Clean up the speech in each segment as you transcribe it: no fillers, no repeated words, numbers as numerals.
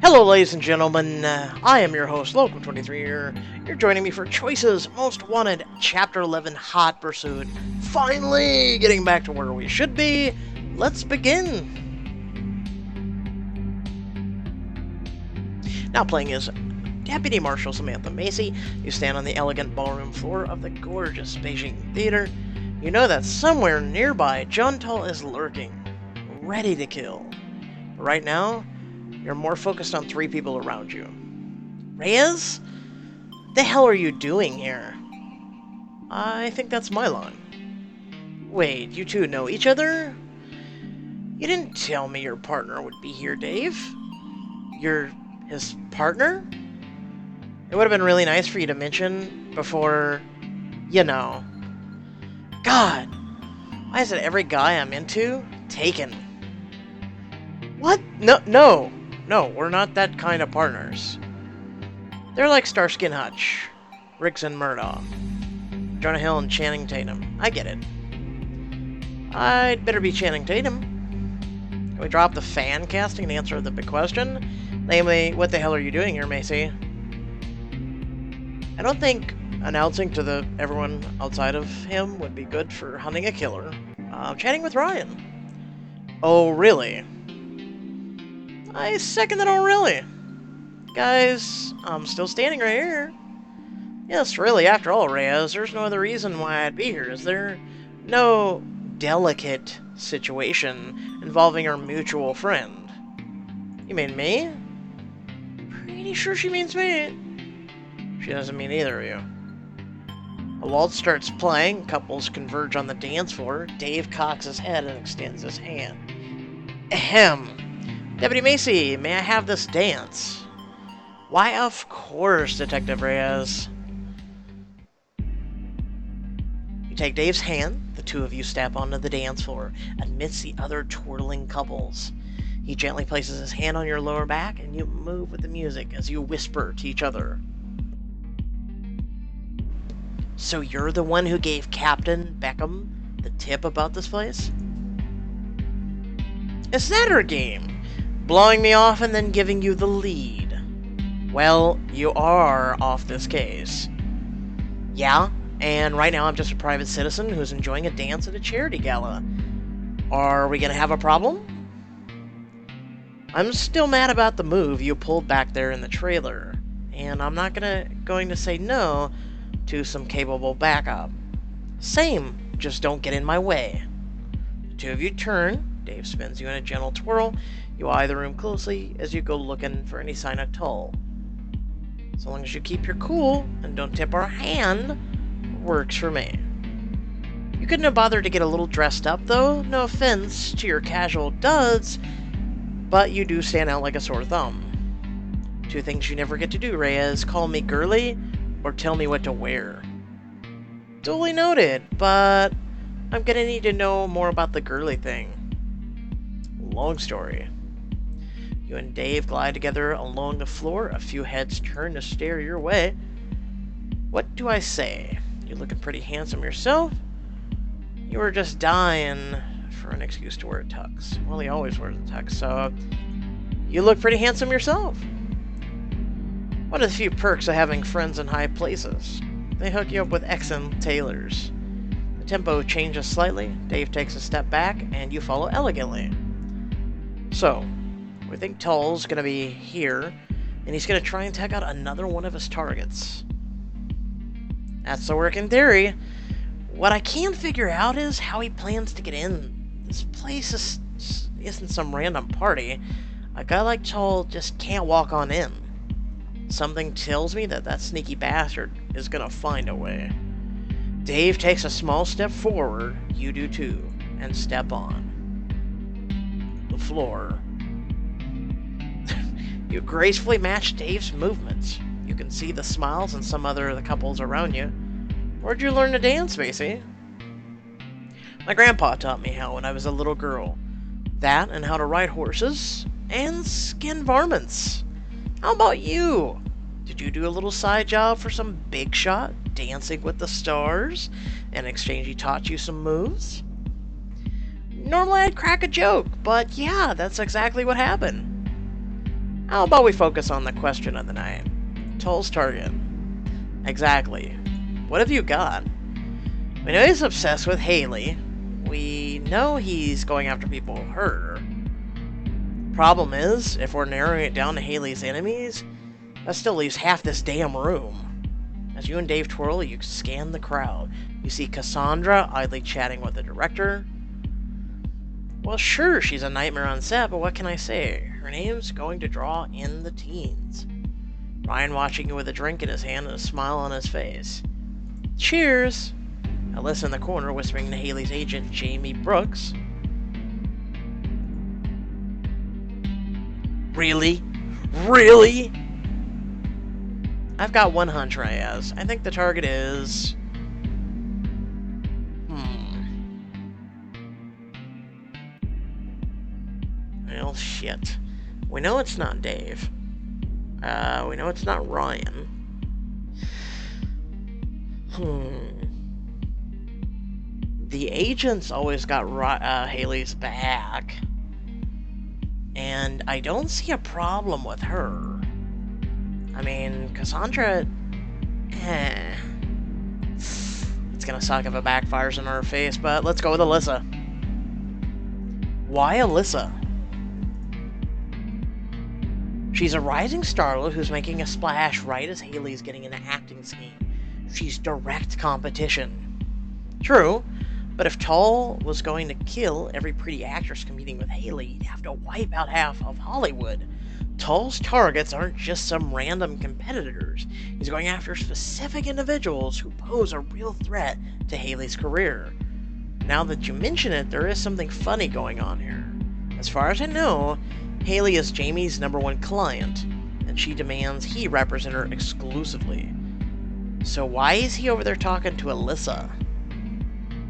Hello, ladies and gentlemen. I am your host, Local23 here. You're joining me for Choices Most Wanted, Chapter 11, Hot Pursuit. Finally getting back to where we should be. Let's begin. Now playing as Deputy Marshal Samantha Macy, you stand on the elegant ballroom floor of the gorgeous Beijing Theater. You know that somewhere nearby, John Tull is lurking, ready to kill. But right now, you're more focused on three people around you. Reyes? What the hell are you doing here? I think that's my line. Wait, you two know each other? You didn't tell me your partner would be here, Dave. You're his partner? It would have been really nice for you to mention before, you know. God, why is it every guy I'm into taken? What? No, we're not that kind of partners. They're like Starsky and Hutch, Riggs and Murdoch, Jonah Hill and Channing Tatum. I get it. I'd better be Channing Tatum. Can we drop the fan casting and answer the big question? Namely, what the hell are you doing here, Macy? I don't think announcing to everyone outside of him would be good for hunting a killer. I'm chatting with Ryan. Oh, really? I second that, oh really. Guys, I'm still standing right here. Yes, really, after all, Reyes, there's no other reason why I'd be here, is there? No delicate situation involving our mutual friend. You mean me? Pretty sure she means me. She doesn't mean either of you. A waltz starts playing, couples converge on the dance floor. Dave cocks his head and extends his hand. Ahem. Deputy Macy, may I have this dance? Why, of course, Detective Reyes. You take Dave's hand, the two of you step onto the dance floor, amidst the other twirling couples. He gently places his hand on your lower back, and you move with the music as you whisper to each other. So you're the one who gave Captain Beckham the tip about this place? Is that her game? Blowing me off and then giving you the lead. Well, you are off this case. Yeah, and right now I'm just a private citizen who's enjoying a dance at a charity gala. Are we gonna have a problem? I'm still mad about the move you pulled back there in the trailer, and I'm not going to say no to some capable backup. Same, just don't get in my way. The two of you turn. Dave spins you in a gentle twirl. You eye the room closely as you go looking for any sign of Tull. So long as you keep your cool and don't tip our hand, works for me. You couldn't have bothered to get a little dressed up, though. No offense to your casual duds, but you do stand out like a sore thumb. Two things you never get to do, Reyes: call me girly or tell me what to wear. Duly noted, but I'm gonna need to know more about the girly thing. Long story. You and Dave glide together along the floor. A few heads turn to stare your way. What do I say? You're looking pretty handsome yourself. You were just dying for an excuse to wear a tux. Well, he always wears a tux, so you look pretty handsome yourself. One of the few perks of having friends in high places. They hook you up with excellent tailors. The tempo changes slightly. Dave takes a step back, and you follow elegantly. So, we think Tull's gonna be here, and he's gonna try and take out another one of his targets. That's the working theory. What I can't figure out is how he plans to get in. This place isn't some random party. A guy like Tull just can't walk on in. Something tells me that sneaky bastard is gonna find a way. Dave takes a small step forward, you do too, and step on the floor. You gracefully match Dave's movements. You can see the smiles in some other of the couples around you. Where'd you learn to dance, Macy? My grandpa taught me how when I was a little girl. That and how to ride horses and skin varmints. How about you? Did you do a little side job for some big shot, dancing with the stars? In exchange, he taught you some moves? Normally I'd crack a joke, but yeah, that's exactly what happened. How about we focus on the question of the night? Toll's target. Exactly. What have you got? We know he's obsessed with Haley. We know he's going after people her. Problem is, if we're narrowing it down to Haley's enemies, that still leaves half this damn room. As you and Dave twirl, you scan the crowd. You see Cassandra idly chatting with the director. Well, sure, she's a nightmare on set, but what can I say? Her name's going to draw in the teens. Ryan watching you with a drink in his hand and a smile on his face. Cheers! Alyssa in the corner whispering to Haley's agent, Jamie Brooks. Really? Really? I've got one hunch, Reyes. I think the target is... Well, shit. We know it's not Dave. We know it's not Ryan. The agent's always got Haley's back. And I don't see a problem with her. I mean, Cassandra... It's gonna suck if it backfires in her face, but let's go with Alyssa. Why Alyssa? She's a rising starlet who's making a splash right as Haley's getting an acting scheme. She's direct competition. True, but if Tull was going to kill every pretty actress competing with Haley, he'd have to wipe out half of Hollywood. Tull's targets aren't just some random competitors. He's going after specific individuals who pose a real threat to Haley's career. Now that you mention it, there is something funny going on here. As far as I know, Haley is Jamie's #1 client, and she demands he represent her exclusively. So why is he over there talking to Alyssa?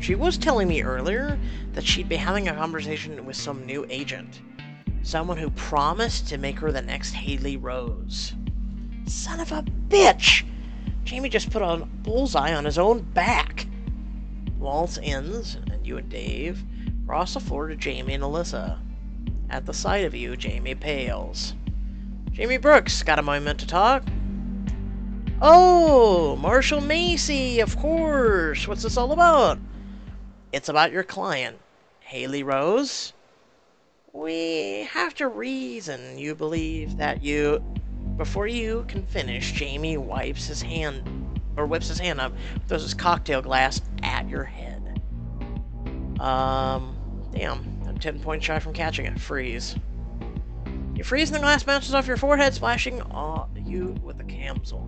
She was telling me earlier that she'd be having a conversation with some new agent. Someone who promised to make her the next Haley Rose. Son of a bitch! Jamie just put a bullseye on his own back. Waltz ends, and you and Dave cross the floor to Jamie and Alyssa. At the sight of you, Jamie pales. Jamie Brooks, got a moment to talk? Oh, Marshal Macy, of course. What's this all about? It's about your client, Haley Rose. We have to reason you believe that you... Before you can finish, Jamie whips his hand up, throws his cocktail glass at your head. Damn. I'm 10 points shy from catching it. Freeze. You freeze and the glass bounces off your forehead, splashing you with a camisole.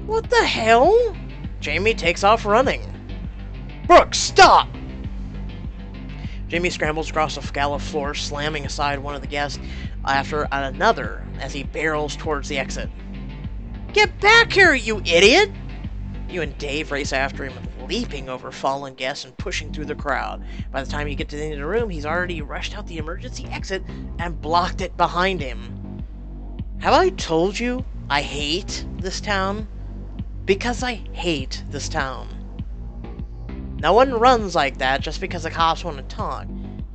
What the hell? Jamie takes off running. Brooks, stop! Jamie scrambles across the gala floor, slamming aside one of the guests after another as he barrels towards the exit. Get back here, you idiot! You and Dave race after him, leaping over fallen guests and pushing through the crowd. By the time you get to the end of the room, he's already rushed out the emergency exit and blocked it behind him. Have I told you I hate this town? Because I hate this town. No one runs like that just because the cops want to talk.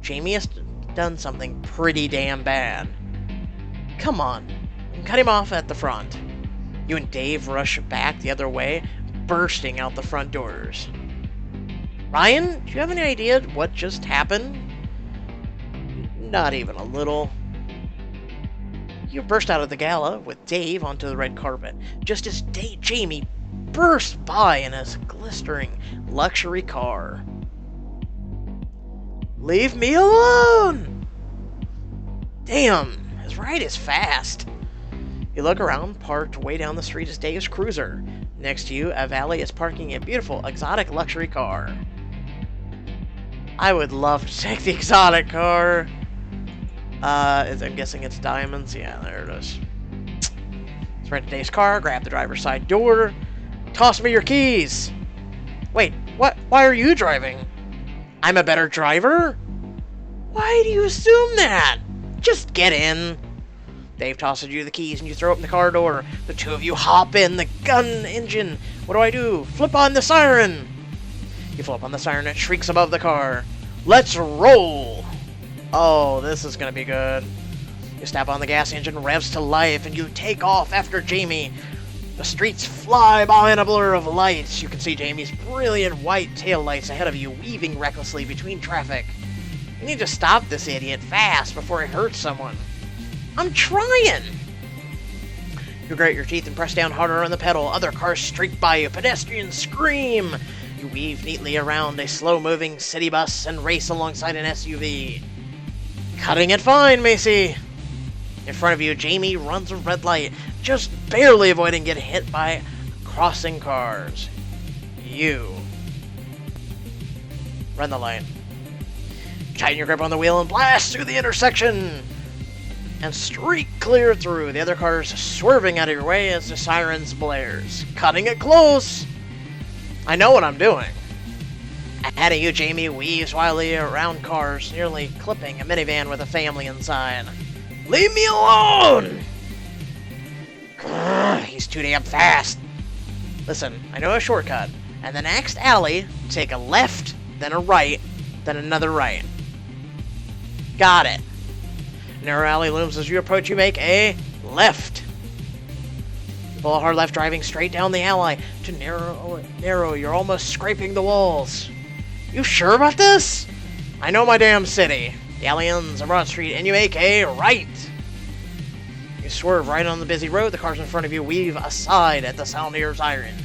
Jamie has done something pretty damn bad. Come on, cut him off at the front. You and Dave rush back the other way, bursting out the front doors. Ryan, do you have any idea what just happened? Not even a little. You burst out of the gala with Dave onto the red carpet, just as Jamie burst by in his glistering luxury car. Leave me alone! Damn, his ride is fast. You look around, parked way down the street is Dave's cruiser. Next to you, a valet is parking a beautiful, exotic luxury car. I would love to take the exotic car. I'm guessing it's diamonds. Yeah, there it is. Let's rent Dave's car, grab the driver's side door. Toss me your keys. Wait, what? Why are you driving? I'm a better driver? Why do you assume that? Just get in. Dave tosses you the keys and you throw open the car door. The two of you hop in the gun engine. What do? Flip on the siren. You flip on the siren, it shrieks above the car. Let's roll. Oh, this is gonna be good. You step on the gas engine, revs to life, and you take off after Jamie. The streets fly by in a blur of lights. You can see Jamie's brilliant white taillights ahead of you, weaving recklessly between traffic. You need to stop this idiot fast before he hurts someone. I'm trying! You grate your teeth and press down harder on the pedal. Other cars streak by you. Pedestrians scream. You weave neatly around a slow-moving city bus and race alongside an SUV. Cutting it fine, Macy! In front of you, Jamie runs a red light, just barely avoiding getting hit by crossing cars. You run the light. Tighten your grip on the wheel and blast through the intersection! And streak clear through. The other cars swerving out of your way as the sirens blares. Cutting it close! I know what I'm doing. Ahead of you, Jamie weaves wildly around cars, nearly clipping a minivan with a family inside. Leave me alone! Grr, he's too damn fast. Listen, I know a shortcut. And the next alley, take a left, then a right, then another right. Got it. Narrow alley looms as you approach. You make a left. You pull a hard left, driving straight down the alley. To narrow, you're almost scraping the walls. You sure about this? I know my damn city. The alley ends on Broad Street, and you make a right. You swerve right on the busy road. The cars in front of you weave aside at the sound of your siren.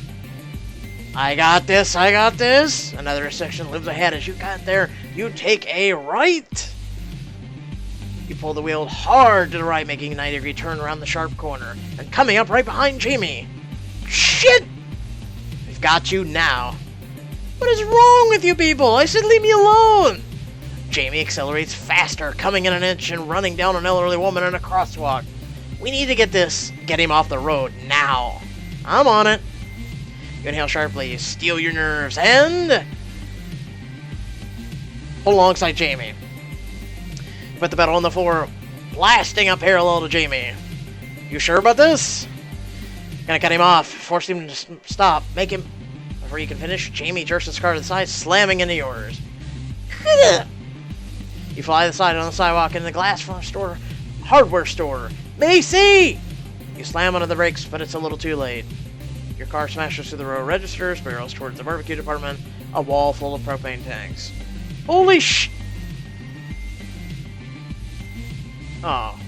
I got this, I got this. Another intersection looms ahead. As you got there, you take a right. You pull the wheel hard to the right, making a 90-degree turn around the sharp corner. And coming up right behind Jamie. Shit! We've got you now. What is wrong with you people? I said leave me alone! Jamie accelerates faster, coming in an inch and running down an elderly woman in a crosswalk. We need to get him off the road now. I'm on it. You inhale sharply, steel your nerves, and pull alongside Jamie. You put the pedal on the floor, blasting up parallel to Jamie. You sure about this? Gonna cut him off, force him to stop, make him... Before you can finish, Jamie jerks his car to the side, slamming into yours. You fly to the side on the sidewalk in the glass from a store, hardware store. Macy! You slam onto the brakes, but it's a little too late. Your car smashes through the row registers, barrels towards the barbecue department, a wall full of propane tanks. Holy sh... Oh.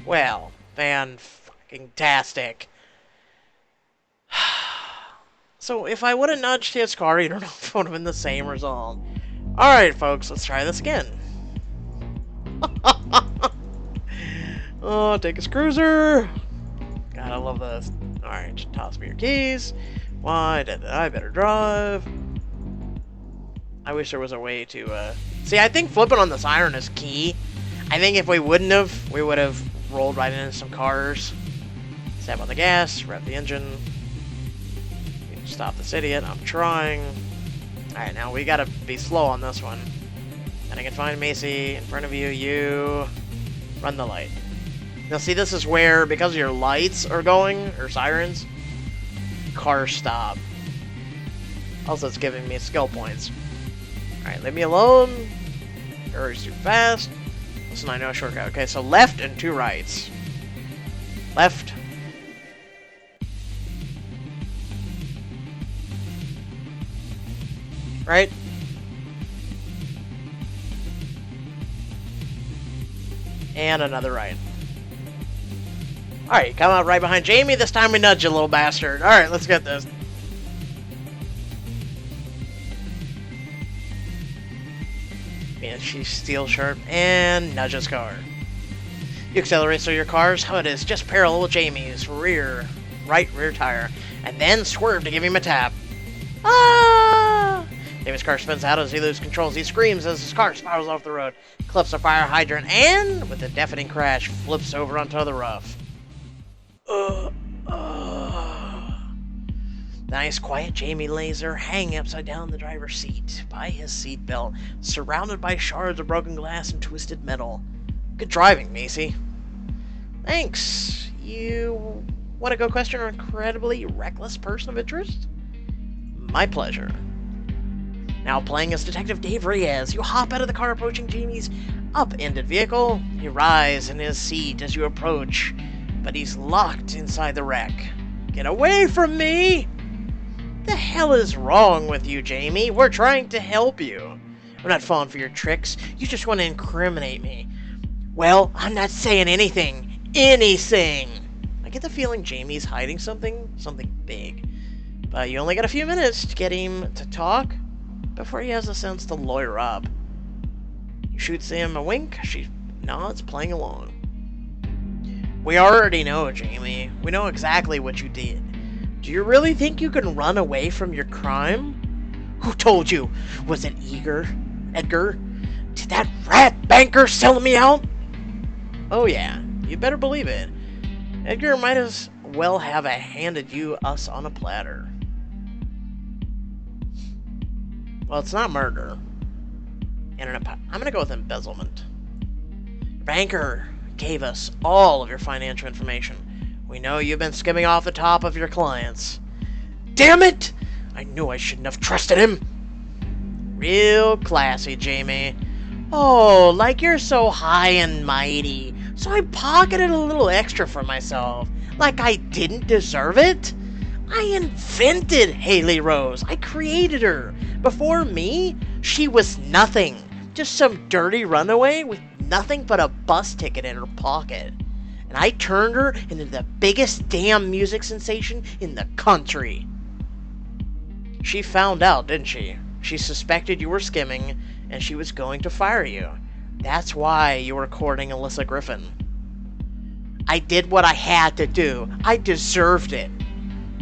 Well, fan-fucking-tastic. So, if I would have nudged his car, you don't know if it would have been the same result. Alright, folks, let's try this again. Oh, take his cruiser. God, I love this. Alright, toss me your keys. Why did I better drive? I wish there was a way to, See, I think flipping on the siren is key. I think if we wouldn't have, we would have rolled right into some cars. Step on the gas, rev the engine. Stop this idiot. I'm trying. Alright, now we gotta be slow on this one. And I can find Macy in front of you. You run the light. Now see, this is where, because your lights are going, or sirens, cars stop. Also, it's giving me skill points. Alright, leave me alone. Hurry's too fast. Listen, I know a shortcut. Okay, so left and two rights. Left. Right? And another right. Alright, come out right behind Jamie. This time we nudge you, little bastard. Alright, let's get this. And she steals sharp and nudges car. You accelerate so your car's hood is just parallel with Jamie's right rear tire. And then swerve to give him a tap. Ah! Jamie's car spins out as he loses control. He screams as his car spirals off the road, clips a fire hydrant, and, with a deafening crash, flips over onto the rough. The nice, quiet Jamie lays her hanging upside down in the driver's seat by his seatbelt, surrounded by shards of broken glass and twisted metal. Good driving, Macy. Thanks. You want to go question an incredibly reckless person of interest? My pleasure. Now playing as Detective Dave Reyes, you hop out of the car approaching Jamie's Upended vehicle. He rises in his seat as you approach, but he's locked inside the wreck. Get away from me! The hell is wrong with you, Jamie? We're trying to help you. I'm not falling for your tricks. You just want to incriminate me. Well, I'm not saying anything. Anything! I get the feeling Jamie's hiding something big. But you only got a few minutes to get him to talk before he has the sense to lawyer up. You shoots him a wink. She nods, playing along. We already know, Jamie. We know exactly what you did. Do you really think you can run away from your crime? Who told you? Was it Edgar? Did that rat banker sell me out? Oh yeah, you better believe it. Edgar might as well have handed us on a platter. Well, it's not murder. And I'm gonna go with embezzlement. Your banker gave us all of your financial information. We know you've been skimming off the top of your clients. Damn it! I knew I shouldn't have trusted him. Real classy, Jamie. Oh, like you're so high and mighty, so I pocketed a little extra for myself. Like I didn't deserve it? I invented Haley Rose. I created her. Before me, she was nothing. Just some dirty runaway with nothing but a bus ticket in her pocket. And I turned her into the biggest damn music sensation in the country. She found out, didn't she? She suspected you were skimming, and she was going to fire you. That's why you were courting Alyssa Griffin. I did what I had to do. I deserved it.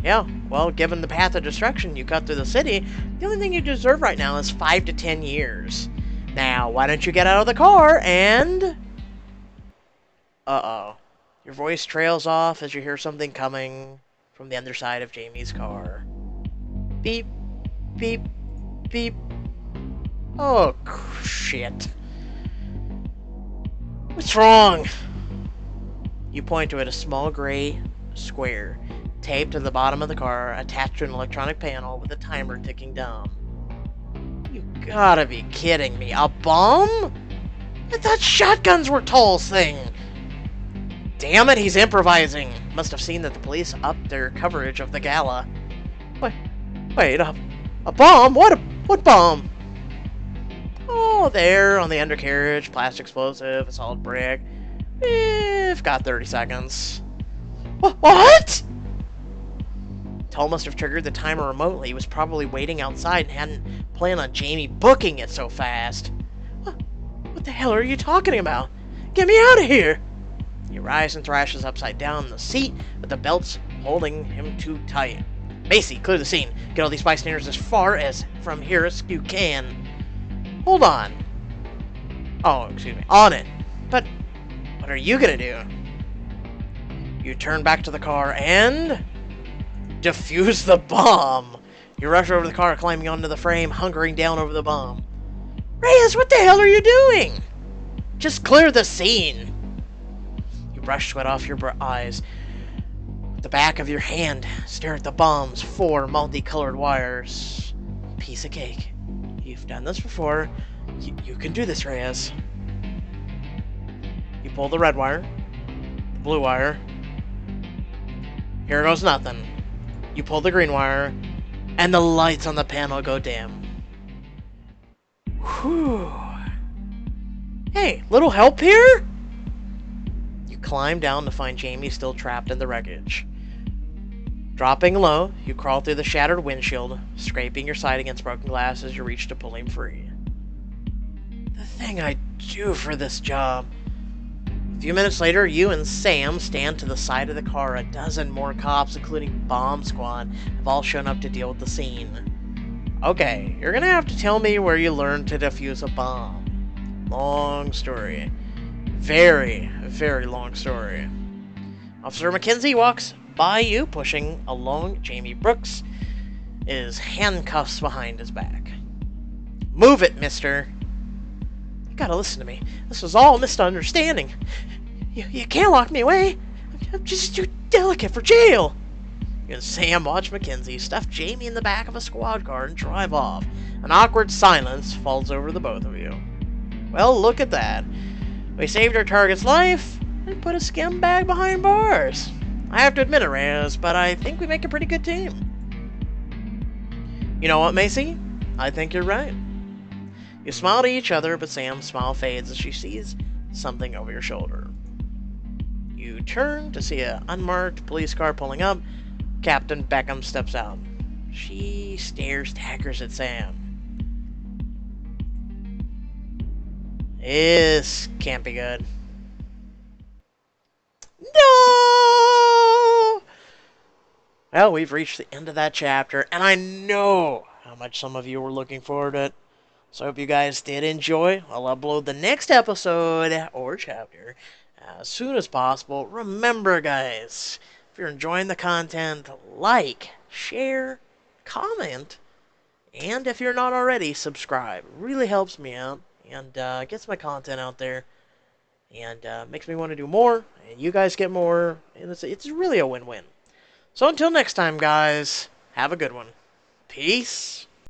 Yeah, well, given the path of destruction you cut through the city, the only thing you deserve right now is 5 to 10 years. Now, why don't you get out of the car and... Uh-oh. Your voice trails off as you hear something coming from the underside of Jamie's car. Beep, beep, beep. Oh, shit. What's wrong? You point to it, a small gray square taped to the bottom of the car, attached to an electronic panel with a timer ticking down. You gotta be kidding me. A bomb? I thought shotguns were Toll's thing. Damn it, he's improvising. Must have seen that the police upped their coverage of the gala. Wait, a bomb? What bomb? Oh, there on the undercarriage, plastic explosive, a solid brick. We've got 30 seconds. What? Toll must have triggered the timer remotely. He was probably waiting outside and hadn't planned on Jamie booking it so fast. What the hell are you talking about? Get me out of here! He rises and thrashes upside down in the seat, but the belt's holding him too tight. Macy, clear the scene. Get all these bystanders as far as from here as you can. Hold on. Oh, excuse me. On it. But what are you gonna do? You turn back to the car and... defuse the bomb. You rush over to the car, climbing onto the frame, hunkering down over the bomb. Reyes, what the hell are you doing? Just clear the scene. You brush sweat off your eyes. With the back of your hand, stare at the bomb's 4 multicolored wires. Piece of cake. You've done this before. You can do this, Reyes. You pull the red wire, the blue wire. Here goes nothing. You pull the green wire, and the lights on the panel go dim. Whew. Hey, little help here? You climb down to find Jamie still trapped in the wreckage. Dropping low, you crawl through the shattered windshield, scraping your side against broken glass as you reach to pull him free. The thing I do for this job. A few minutes later, you and Sam stand to the side of the car. A dozen more cops, including Bomb Squad, have all shown up to deal with the scene. Okay, you're gonna have to tell me where you learned to defuse a bomb. Long story. Very, very long story. Officer McKenzie walks by you, pushing along Jamie Brooks, his handcuffs behind his back. Move it, mister. You gotta listen to me. This was all a misunderstanding. You can't lock me away. I'm just too delicate for jail. You and Sam watch Mackenzie stuff Jamie in the back of a squad car and drive off. An awkward silence falls over the both of you. Well, look at that. We saved our target's life and put a skim bag behind bars. I have to admit it, Reyes, but I think we make a pretty good team. You know what, Macy? I think you're right. You smile to each other, but Sam's smile fades as she sees something over your shoulder. You turn to see an unmarked police car pulling up. Captain Beckham steps out. She stares daggers at Sam. This can't be good. No! Well, we've reached the end of that chapter, and I know how much some of you were looking forward to it. So I hope you guys did enjoy. I'll upload the next episode or chapter as soon as possible. Remember, guys, if you're enjoying the content, like, share, comment, and if you're not already, subscribe. It really helps me out and gets my content out there and makes me want to do more. And you guys get more, and it's really a win-win. So until next time, guys, have a good one. Peace.